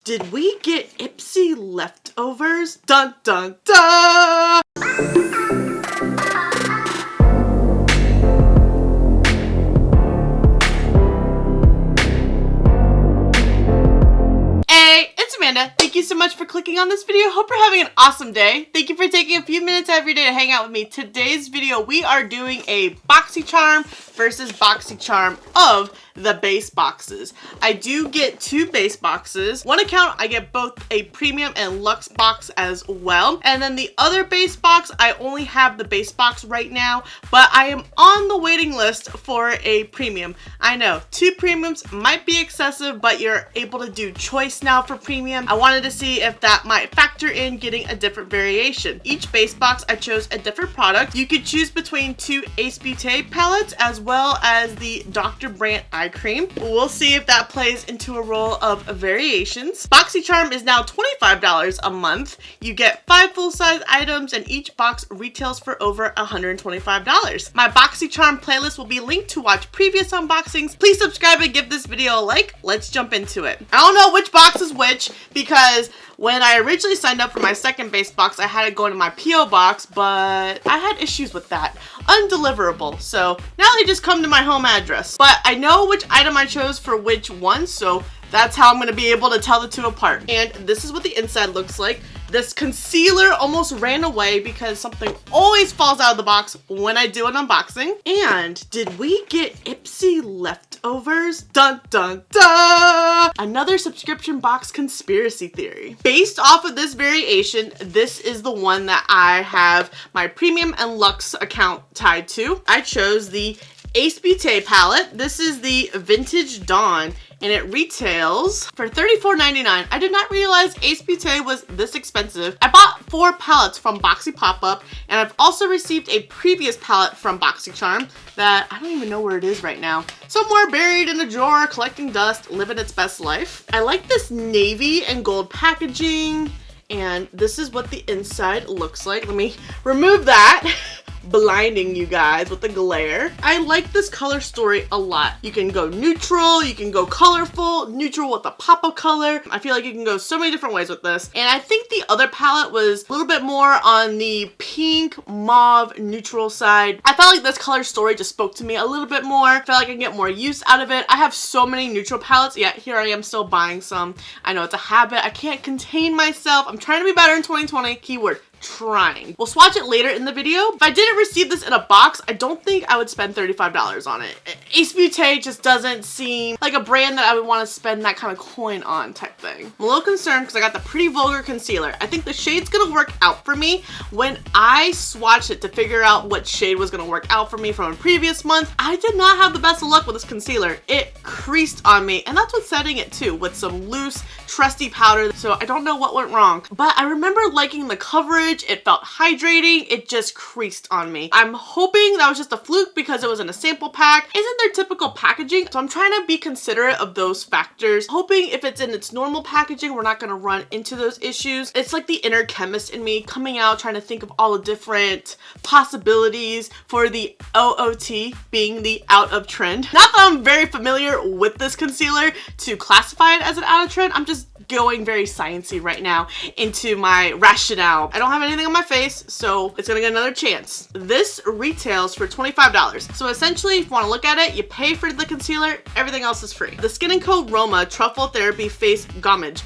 did we get IPSY leftovers? Dun dun dun! Hey, it's Amanda. Thank you so much for clicking on this video. Hope you're having an awesome day. Thank you for taking a few minutes every day to hang out with me. Today's video, we are doing a BOXYCHARM versus BOXYCHARM of the base boxes. I do get two base boxes. One account, I get both a premium and luxe box as well. And then the other base box, I only have the base box right now, but I am on the waiting list for a premium. I know, 2 premiums might be excessive, but you're able to do choice now for premium. I wanted to see if that might factor in getting a different variation. Each base box, I chose a different product. You could choose between 2 ayyyeeeitsamanda palettes as well as the Dr. Brandt eye cream. We'll see if that plays into a role of variations. BOXYCHARM is now $25 a month. You get 5 full-size items and each box retails for over $125. My BOXYCHARM playlist will be linked to watch previous unboxings. Please subscribe and give this video a like. Let's jump into it. I don't know which box is which because when I originally signed up for my second base box, I had it go into my P.O. box, but I had issues with that. Undeliverable. So now they just come to my home address. But I know which item I chose for which one, so that's how I'm going to be able to tell the two apart. And this is what the inside looks like. This concealer almost ran away because something always falls out of the box when I do an unboxing. And did we get IPSY leftovers? Dun dun dun! Another subscription box conspiracy theory. Based off of this variation, this is the one that I have my premium and luxe account tied to. I chose the ayyyeeeitsamanda palette. This is the Vintage Dawn, and it retails for $34.99. I did not realize ayyyeeeitsamanda was this expensive. I bought 4 palettes from Boxy Pop-Up, and I've also received a previous palette from BOXYCHARM that I don't even know where it is right now. Somewhere buried in a drawer, collecting dust, living its best life. I like this navy and gold packaging, and this is what the inside looks like. Let me remove that. Blinding you guys with the glare. I like this color story a lot. You can go neutral, you can go colorful, neutral with a pop of color. I feel like you can go so many different ways with this. And I think the other palette was a little bit more on the pink, mauve, neutral side. I felt like this color story just spoke to me a little bit more. I felt like I can get more use out of it. I have so many neutral palettes, yet here I am still buying some. I know it's a habit. I can't contain myself. I'm trying to be better in 2020. Keyword. Trying. We'll swatch it later in the video. If I didn't receive this in a box, I don't think I would spend $35 on it. ayyyeeeitsamanda just doesn't seem like a brand that I would want to spend that kind of coin on type thing. I'm a little concerned because I got the Pretty Vulgar concealer. I think the shade's gonna work out for me. When I swatched it to figure out what shade was gonna work out for me from a previous month, I did not have the best of luck with this concealer. It creased on me, and that's what's setting it too, with some loose, trusty powder. So I don't know what went wrong, but I remember liking the coverage. It felt hydrating. It just creased on me. I'm hoping that was just a fluke because it was in a sample pack. Isn't their typical packaging? So I'm trying to be considerate of those factors. Hoping if it's in its normal packaging, we're not going to run into those issues. It's like the inner chemist in me coming out, trying to think of all the different possibilities for the OOT being the out of trend. Not that I'm very familiar with this concealer to classify it as an out of trend. I'm just going very sciencey right now into my rationale. I don't have anything on my face, so it's gonna get another chance. This retails for $25. So essentially, if you wanna look at it, you pay for the concealer, everything else is free. The Skin & Co. Roma Truffle Therapy Face Gommage.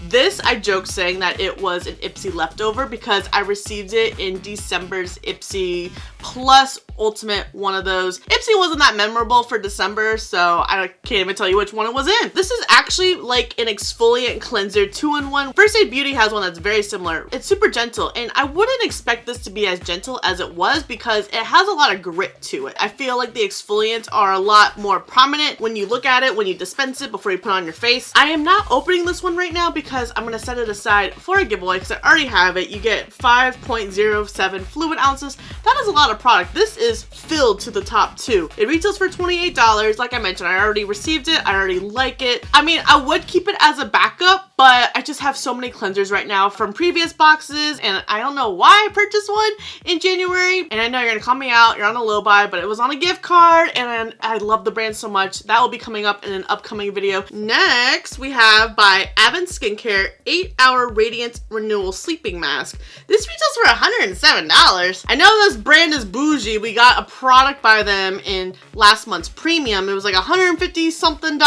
This, I joke saying that it was an IPSY leftover because I received it in December's IPSY Plus Ultimate, one of those. IPSY wasn't that memorable for December, so I can't even tell you which one it was in. This is actually like an exfoliant cleanser 2-in-1. First Aid Beauty has one that's very similar. It's super gentle, and I wouldn't expect this to be as gentle as it was because it has a lot of grit to it. I feel like the exfoliants are a lot more prominent when you look at it, when you dispense it before you put it on your face. I am not opening this one right now because I'm gonna set it aside for a giveaway because I already have it. You get 5.07 fluid ounces. That is a lot of product. This is filled to the top too. It retails for $28. Like I mentioned, I already received it. I already like it. I mean, I would keep it as a backup, but I just have so many cleansers right now from previous boxes, and I don't know why I purchased one in January. And I know you're gonna call me out, you're on a low buy, but it was on a gift card, and I love the brand so much. That will be coming up in an upcoming video. Next, we have by Avon Skincare 8-Hour Radiant Renewal Sleeping Mask. This retails for $107. I know this brand is bougie. We got a product by them in last month's premium. It was like $150 something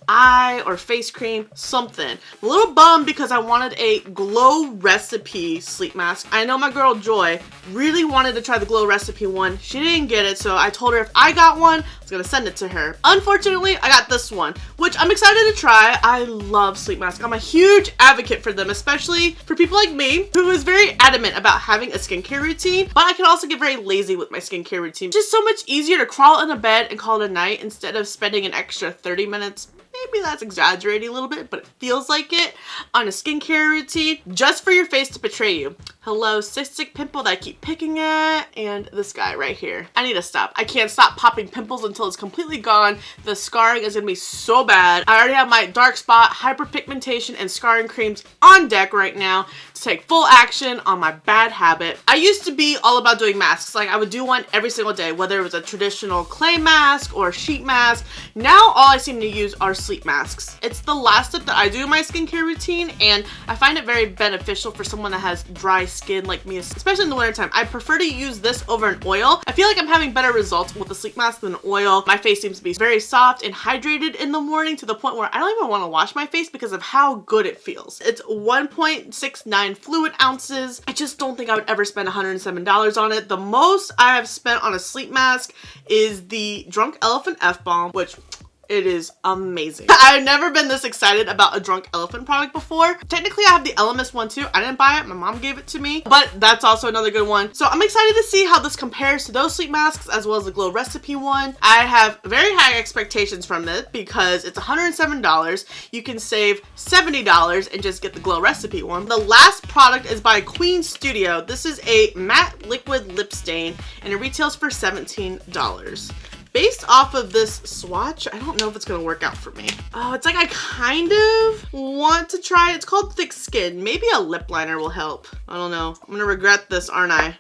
eye or face cream, something. I'm a little bummed because I wanted a Glow Recipe sleep mask. I know my girl Joy really wanted to try the Glow Recipe one. She didn't get it, so I told her if I got one, I was gonna send it to her. Unfortunately, I got this one, which I'm excited to try. I love sleep masks. I'm a huge advocate for them, especially for people like me who is very adamant about having a skincare routine, but I can also get very lazy with my skincare routine. Just so much easier to crawl in a bed and call it a night instead of spending an extra 30 minutes. Maybe that's exaggerating a little bit, but it feels like it on a skincare routine just for your face to betray you. Hello, cystic pimple that I keep picking at, and this guy right here. I need to stop. I can't stop popping pimples until it's completely gone. The scarring is gonna be so bad. I already have my dark spot, hyperpigmentation, and scarring creams on deck right now to take full action on my bad habit. I used to be all about doing masks. Like, I would do one every single day, whether it was a traditional clay mask or sheet mask. Now all I seem to use are sleep masks. It's the last step that I do in my skincare routine, and I find it very beneficial for someone that has dry skin like me, especially in the wintertime. I prefer to use this over an oil. I feel like I'm having better results with the sleep mask than oil. My face seems to be very soft and hydrated in the morning to the point where I don't even want to wash my face because of how good it feels. It's 1.69 fluid ounces. I just don't think I would ever spend $107 on it. The most I have spent on a sleep mask is the Drunk Elephant F-Balm, which it is amazing. I've never been this excited about a Drunk Elephant product before. Technically, I have the Elemis one too. I didn't buy it. My mom gave it to me, but that's also another good one. So I'm excited to see how this compares to those sleep masks as well as the Glow Recipe one. I have very high expectations from it because it's $107. You can save $70 and just get the Glow Recipe one. The last product is by Queen Studio. This is a matte liquid lip stain, and it retails for $17. Based off of this swatch, I don't know if it's gonna work out for me. Oh, it's like I kind of want to try it. It's called Thick Skin. Maybe a lip liner will help. I don't know. I'm gonna regret this, aren't I?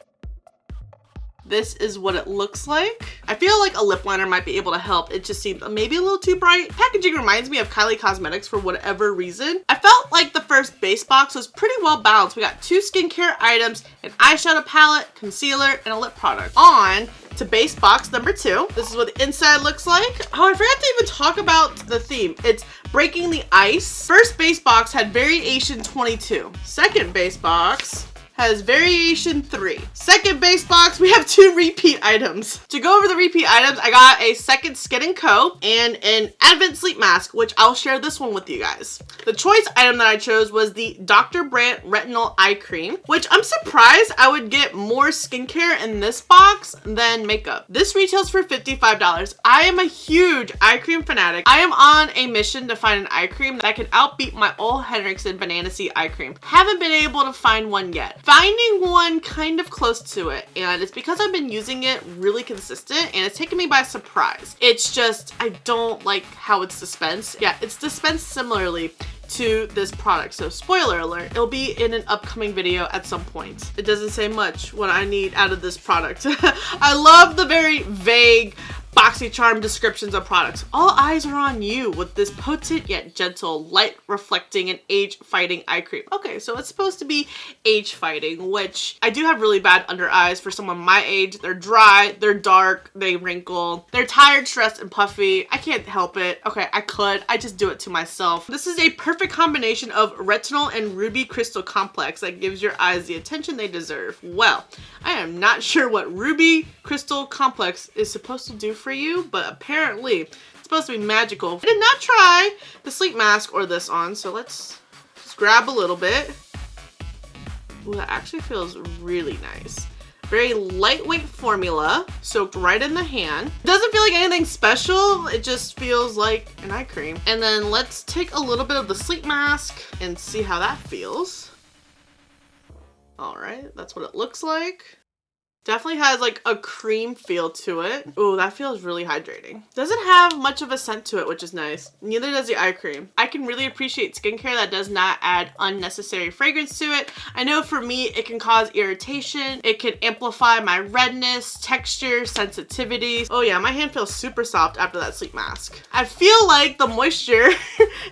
This is what it looks like. I feel like a lip liner might be able to help. It just seems maybe a little too bright. Packaging reminds me of Kylie Cosmetics for whatever reason. I felt like the first base box was pretty well balanced. We got 2 skincare items, an eyeshadow palette, concealer, and a lip product. On to base box number 2. This is what the inside looks like. Oh, I forgot to even talk about the theme. It's breaking the ice. First base box had variation 22. Second base box has variation 3. Second base box, we have 2 repeat items. To go over the repeat items, I got a second Skin & Co. and an Advent Sleep Mask, which I'll share this one with you guys. The choice item that I chose was the Dr. Brandt Retinol Eye Cream, which I'm surprised I would get more skincare in this box than makeup. This retails for $55. I am a huge eye cream fanatic. I am on a mission to find an eye cream that can outbeat my Ole Henriksen Banana Sea eye cream. Haven't been able to find one yet. Finding one kind of close to it, and it's because I've been using it really consistent and it's taken me by surprise. It's just, I don't like how it's dispensed. Yeah, it's dispensed similarly to this product. So spoiler alert, it'll be in an upcoming video at some point. It doesn't say much what I need out of this product. I love the very vague BOXYCHARM descriptions of products. All eyes are on you with this potent yet gentle, light reflecting and age fighting eye cream. Okay, so it's supposed to be age fighting, which I do have really bad under eyes for someone my age. They're dry, they're dark, they wrinkle, they're tired, stressed, and puffy. I can't help it. Okay, I just do it to myself. This is a perfect combination of retinol and ruby crystal complex that gives your eyes the attention they deserve. Well, I am not sure what ruby crystal complex is supposed to do for you, but apparently it's supposed to be magical. I did not try the sleep mask or this on, so let's just grab a little bit. Ooh, that actually feels really nice. Very lightweight formula, soaked right in the hand. It doesn't feel like anything special, it just feels like an eye cream. And then let's take a little bit of the sleep mask and see how that feels. All right, that's what it looks like. Definitely has like a cream feel to it. Ooh, that feels really hydrating. Doesn't have much of a scent to it, which is nice. Neither does the eye cream. I can really appreciate skincare that does not add unnecessary fragrance to it. I know for me, it can cause irritation. It can amplify my redness, texture, sensitivity. Oh yeah, my hand feels super soft after that sleep mask. I feel like the moisture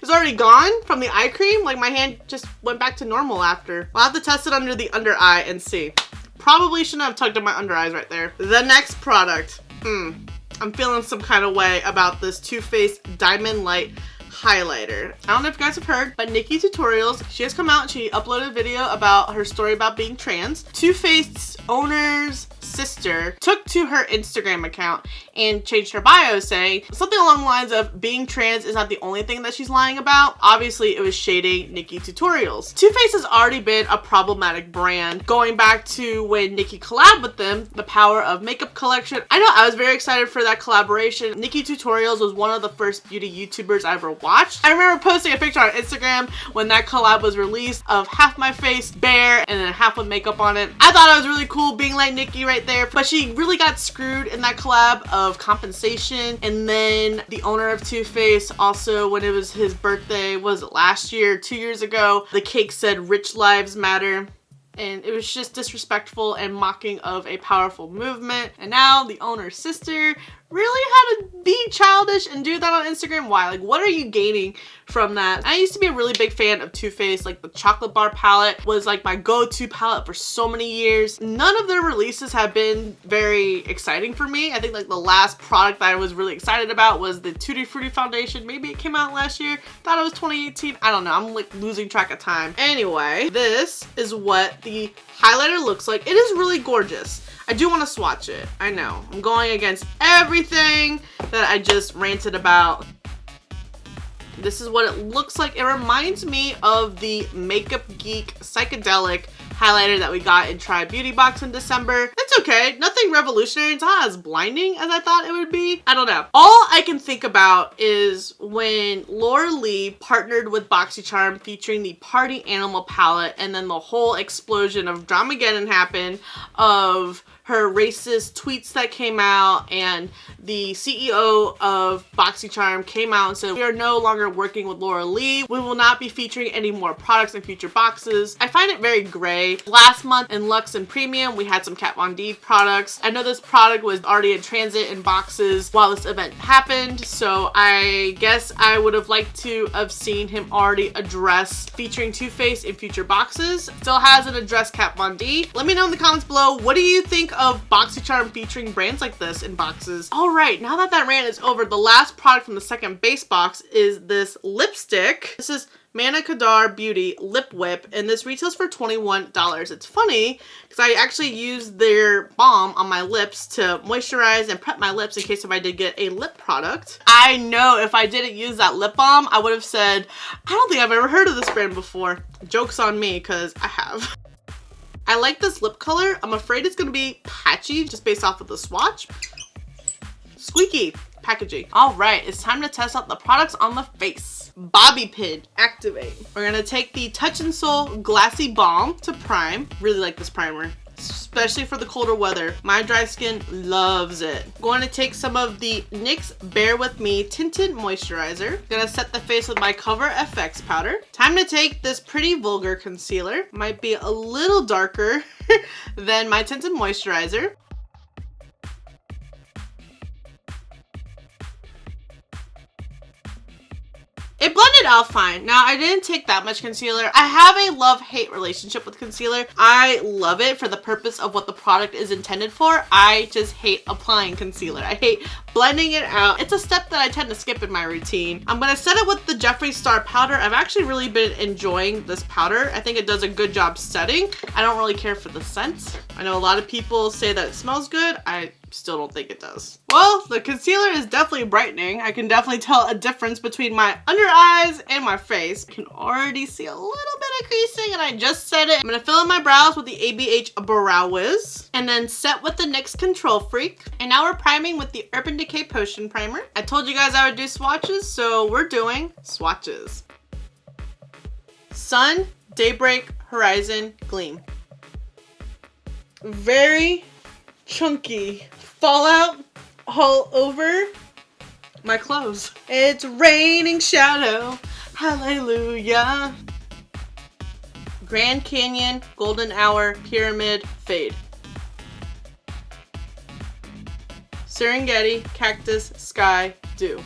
is already gone from the eye cream. Like my hand just went back to normal after. I'll have to test it under the under eye and see. Probably shouldn't have tugged in my under eyes right there. The next product. I'm feeling some kind of way about this Too Faced Diamond Light highlighter. I don't know if you guys have heard, but Nikki Tutorials, she has come out and she uploaded a video about her story about being trans. Too Faced's owner's sister took to her Instagram account and changed her bio saying something along the lines of being trans is not the only thing that she's lying about. Obviously, it was shading Nikki Tutorials. Too Faced has already been a problematic brand going back to when Nikki collabed with them, the Power of Makeup collection. I know I was very excited for that collaboration. Nikki Tutorials was one of the first beauty YouTubers I ever watched. I remember posting a picture on Instagram when that collab was released of half my face bare and then half with makeup on it. I thought it was really cool being like Nikki right there, but she really got screwed in that collab of compensation. And then the owner of Too Faced also, when it was his birthday, was it last year, 2 years ago, the cake said Rich Lives Matter. And it was just disrespectful and mocking of a powerful movement. And now the owner's sister really had to be childish and do that on Instagram. Why? Like, what are you gaining from that? I used to be a really big fan of Too Faced. Like, the chocolate bar palette was like my go-to palette for so many years. None of their releases have been very exciting for me. I think like the last product that I was really excited about was the Tutti Frutti foundation. Maybe it came out last year. Thought it was 2018. I don't know. I'm like losing track of time. Anyway, this is what the highlighter looks like. It is really gorgeous. I do want to swatch it. I know. I'm going against everything that I just ranted about. This is what it looks like. It reminds me of the Makeup Geek Psychedelic highlighter that we got in Try Beauty Box in December. It's okay. Nothing revolutionary. It's not as blinding as I thought it would be. I don't know. All I can think about is when Laura Lee partnered with BOXYCHARM featuring the Party Animal palette, and then the whole explosion of Dramageddon happened of her racist tweets that came out, and the CEO of BOXYCHARM came out and said, we are no longer working with Laura Lee. We will not be featuring any more products in future boxes. I find it very gray. Last month in Luxe and Premium, we had some Kat Von D products. I know this product was already in transit in boxes while this event happened, so I guess I would have liked to have seen him already address featuring Too Faced in future boxes. Still hasn't addressed Kat Von D. Let me know in the comments below, what do you think of BOXYCHARM featuring brands like this in boxes? Alright, now that that rant is over, the last product from the second base box is this lipstick. This is Manna Kadar Beauty Lip Whip, and this retails for $21. It's funny because I actually used their balm on my lips to moisturize and prep my lips in case if I did get a lip product. I know if I didn't use that lip balm, I would have said, I don't think I've ever heard of this brand before. Joke's on me, because I have. I like this lip color. I'm afraid it's going to be patchy just based off of the swatch. Squeaky packaging. All right, it's time to test out the products on the face. Bobby pin, activate. We're going to take the Touch in Sol Glassy Balm to prime. Really like this primer, especially for the colder weather. My dry skin loves it. Going to take some of the NYX Bear With Me Tinted Moisturizer. Gonna set the face with my Cover FX powder. Time to take this Pretty Vulgar Concealer. Might be a little darker than my tinted moisturizer. It blended out fine. Now, I didn't take that much concealer. I have a love-hate relationship with concealer. I love it for the purpose of what the product is intended for. I just hate applying concealer. I hate blending it out. It's a step that I tend to skip in my routine. I'm gonna set it with the Jeffree Star powder. I've actually really been enjoying this powder. I think it does a good job setting. I don't really care for the scent. I know a lot of people say that it smells good. I still don't think it does. Well, the concealer is definitely brightening. I can definitely tell a difference between my under eyes and my face. You can already see a little bit of creasing, and I just set it. I'm gonna fill in my brows with the ABH Brow Wiz, and then set with the NYX Control Freak. And now we're priming with the Urban Decay Potion Primer. I told you guys I would do swatches, so we're doing swatches. Sun, Daybreak, Horizon, Gleam. Very, chunky fallout all over my clothes. It's raining shadow, hallelujah. Grand Canyon, Golden Hour, Pyramid, Fade. Serengeti, Cactus, Sky, Dew.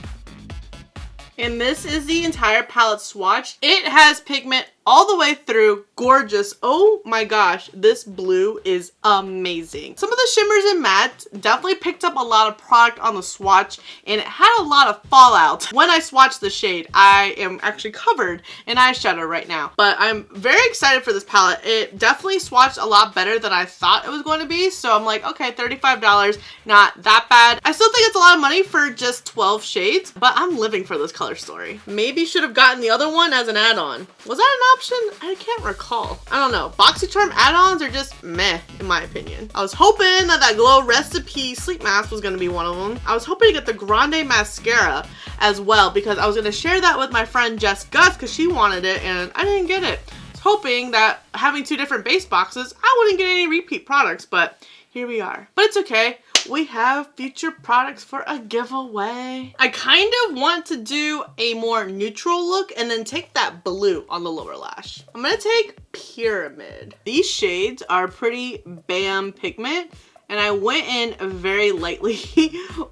And this is the entire palette swatch. It has pigment all the way through. Gorgeous. Oh my gosh, this blue is amazing. Some of the shimmers and mattes definitely picked up a lot of product on the swatch, and it had a lot of fallout. When I swatched the shade, I am actually covered in eyeshadow right now. But I'm very excited for this palette. It definitely swatched a lot better than I thought it was going to be. So I'm like, okay, $35, not that bad. I still think it's a lot of money for just 12 shades, but I'm living for this color story. Maybe should have gotten the other one as an add-on. Was that an option? I can't recall. I don't know. BOXYCHARM add-ons are just meh, in my opinion. I was hoping that Glow Recipe Sleep Mask was going to be one of them. I was hoping to get the Grande Mascara as well, because I was going to share that with my friend Jess Gus because she wanted it and I didn't get it. I was hoping that having two different base boxes, I wouldn't get any repeat products, but here we are. But it's okay. We have future products for a giveaway. I kind of want to do a more neutral look and then take that blue on the lower lash. I'm gonna take Pyramid. These shades are pretty bam pigment, and I went in very lightly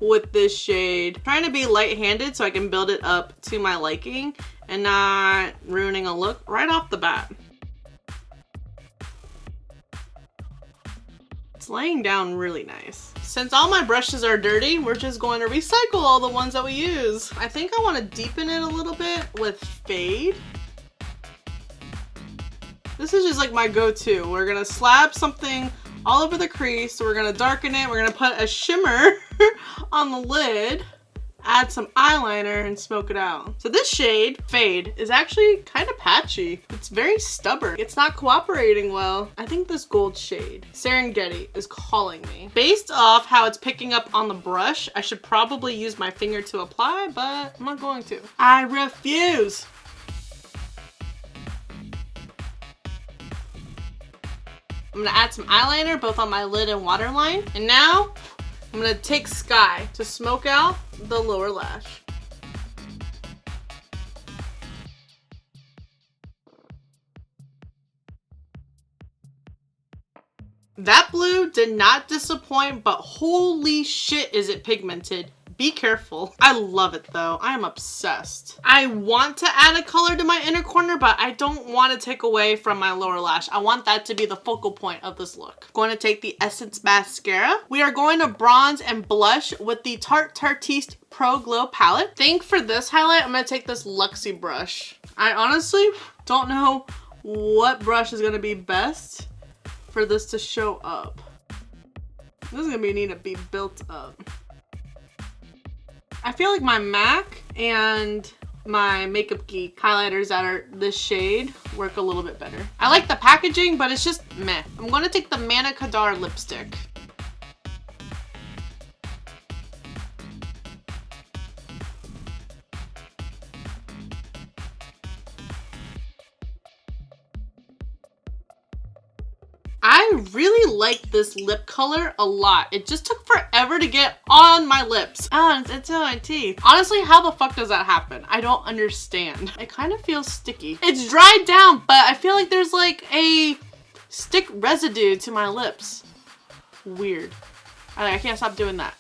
with this shade. Trying to be light-handed so I can build it up to my liking and not ruining a look right off the bat. It's laying down really nice. Since all my brushes are dirty, we're just going to recycle all the ones that we use. I think I want to deepen it a little bit with Fade. This is just like my go-to. We're gonna slap something all over the crease. So we're gonna darken it. We're gonna put a shimmer on the lid, add some eyeliner, and smoke it out. So this shade, Fade, is actually kind of patchy. It's very stubborn. It's not cooperating well. I think this gold shade, Serengeti, is calling me. Based off how it's picking up on the brush, I should probably use my finger to apply, but I'm not going to. I refuse. I'm gonna add some eyeliner both on my lid and waterline. And now I'm gonna take Sky to smoke out the lower lash. That blue did not disappoint, but holy shit is it pigmented. Be careful. I love it though. I am obsessed. I want to add a color to my inner corner, but I don't want to take away from my lower lash. I want that to be the focal point of this look. I'm going to take the Essence Mascara. We are going to bronze and blush with the Tarte Tartiste Pro Glow palette. I think for this highlight, I'm going to take this Luxie brush. I honestly don't know what brush is going to be best for this to show up. This is going to need to be built up. I feel like my MAC and my Makeup Geek highlighters that are this shade work a little bit better. I like the packaging, but it's just meh. I'm going to take the Manna Kadar lipstick. I really like this lip color a lot. It just took forever to get on my lips. Oh, it's on my teeth. Honestly, how the fuck does that happen? I don't understand. It kind of feels sticky. It's dried down, but I feel like there's like a stick residue to my lips. Weird. I can't stop doing that.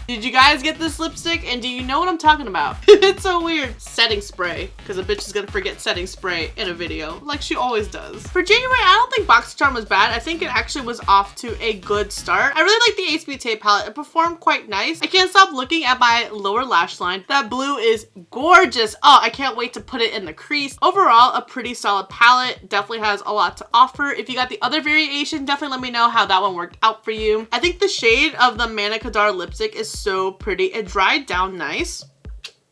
Did you guys get this lipstick and do you know what I'm talking about? It's so weird. Setting spray, because a bitch is gonna forget setting spray in a video like she always does. For January, I don't think BOXYCHARM was bad. I think it actually was off to a good start. I really like the Ace Beauté palette. It performed quite nice. I can't stop looking at my lower lash line. That blue is gorgeous. Oh, I can't wait to put it in the crease. Overall, a pretty solid palette. Definitely has a lot to offer. If you got the other variation, definitely let me know how that one worked out for you. I think the shade of the Manna Kadar lipstick is so pretty. It dried down nice.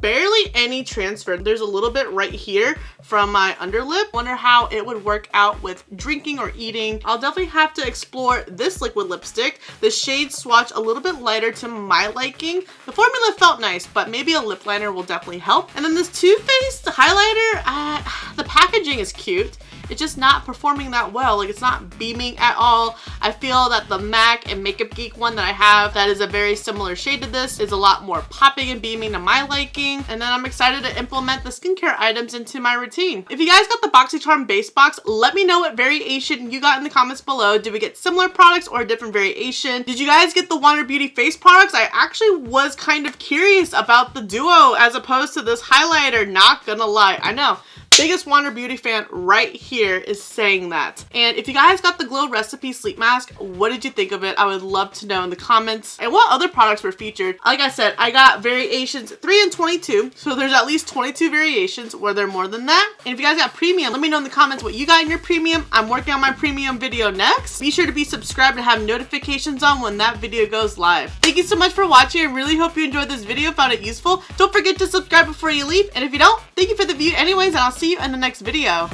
Barely any transfer. There's a little bit right here from my underlip. Wonder how it would work out with drinking or eating. I'll definitely have to explore this liquid lipstick. The shade swatch a little bit lighter to my liking. The formula felt nice, but maybe a lip liner will definitely help. And then this Too Faced highlighter, the packaging is cute. it's just not performing that well. Like, it's not beaming at all. I feel that the MAC and Makeup Geek one that I have that is a very similar shade to this is a lot more popping and beaming to my liking. And then I'm excited to implement the skincare items into my routine. If you guys got the BOXYCHARM base box, let me know what variation you got in the comments below. Did we get similar products or a different variation? Did you guys get the Wander Beauty face products? I actually was kind of curious about the duo as opposed to this highlighter, not gonna lie. I know. Biggest Wander Beauty fan right here is saying that. And if you guys got the Glow Recipe Sleep Mask, what did you think of it? I would love to know in the comments. And what other products were featured? Like I said, I got variations 3 and 22. So there's at least 22 variations. Were there more than that? And if you guys got premium, let me know in the comments what you got in your premium. I'm working on my premium video next. Be sure to be subscribed and have notifications on when that video goes live. Thank you so much for watching. I really hope you enjoyed this video, found it useful. Don't forget to subscribe before you leave. And if you don't, thank you for the view anyways, and I'll see you in the next video.